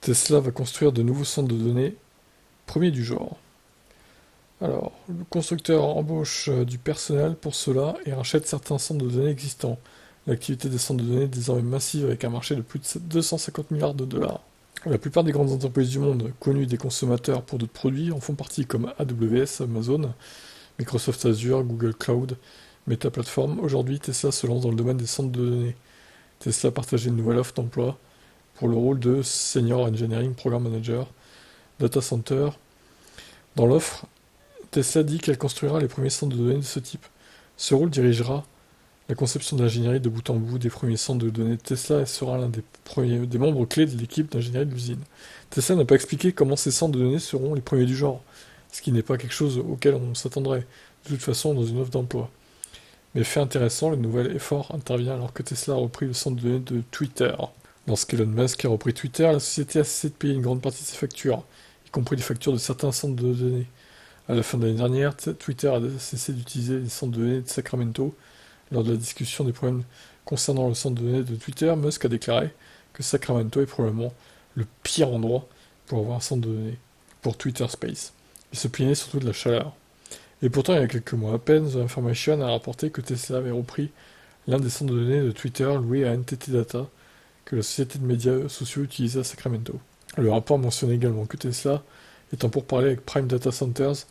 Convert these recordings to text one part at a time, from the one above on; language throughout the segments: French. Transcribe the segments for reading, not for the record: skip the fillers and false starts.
Tesla va construire de nouveaux centres de données, premier du genre. Alors, le constructeur embauche du personnel pour cela et rachète certains centres de données existants. L'activité des centres de données est désormais massive avec un marché de plus de 250 milliards de dollars. La plupart des grandes entreprises du monde, connues des consommateurs pour d'autres produits, en font partie comme AWS, Amazon, Microsoft Azure, Google Cloud, Meta Platform. Aujourd'hui, Tesla se lance dans le domaine des centres de données. Tesla a partagé une nouvelle offre d'emploi pour le rôle de Senior Engineering Program Manager Data Center. Dans l'offre, Tesla dit qu'elle construira les premiers centres de données de ce type. Ce rôle dirigera la conception de l'ingénierie de bout en bout des premiers centres de données de Tesla et sera l'un des membres clés de l'équipe d'ingénierie de l'usine. Tesla n'a pas expliqué comment ces centres de données seront les premiers du genre, ce qui n'est pas quelque chose auquel on s'attendrait, de toute façon dans une offre d'emploi. Mais fait intéressant, le nouvel effort intervient alors que Tesla a repris le centre de données de Twitter. Lorsqu'Elon Musk a repris Twitter, la société a cessé de payer une grande partie de ses factures, y compris les factures de certains centres de données. À la fin de l'année dernière, Twitter a cessé d'utiliser les centres de données de Sacramento. Lors de la discussion des problèmes concernant le centre de données de Twitter, Musk a déclaré que Sacramento est probablement le pire endroit pour avoir un centre de données pour Twitter Space. Il se plaignait surtout de la chaleur. Et pourtant, il y a quelques mois à peine, The Information a rapporté que Tesla avait repris l'un des centres de données de Twitter loué à NTT Data, que la société de médias sociaux utilisait à Sacramento. Le rapport mentionnait également que Tesla est en pourparlers avec Prime Data Centers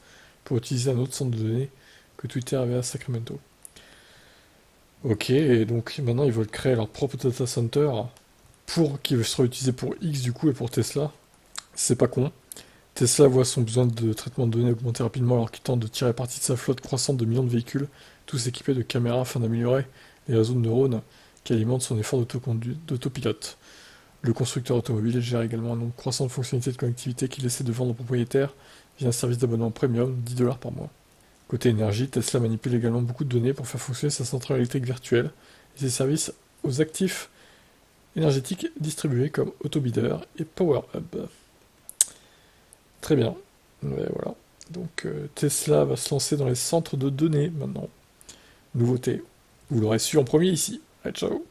pour utiliser un autre centre de données que Twitter avait à Sacramento. Ok, et donc maintenant ils veulent créer leur propre data center qui sera utilisé pour X du coup et pour Tesla. C'est pas con. Tesla voit son besoin de traitement de données augmenter rapidement alors qu'il tente de tirer parti de sa flotte croissante de millions de véhicules, tous équipés de caméras afin d'améliorer les réseaux de neurones qui alimentent son effort d'autopilote. Le constructeur automobile gère également un nombre croissant de fonctionnalités de connectivité qu'il essaie de vendre aux propriétaires via un service d'abonnement premium, 10 $ par mois. Côté énergie, Tesla manipule également beaucoup de données pour faire fonctionner sa centrale électrique virtuelle et ses services aux actifs énergétiques distribués comme Autobidder et PowerHub. Très bien. Ouais, voilà. Donc Tesla va se lancer dans les centres de données maintenant. Nouveauté. Vous l'aurez su en premier ici. Allez, ciao.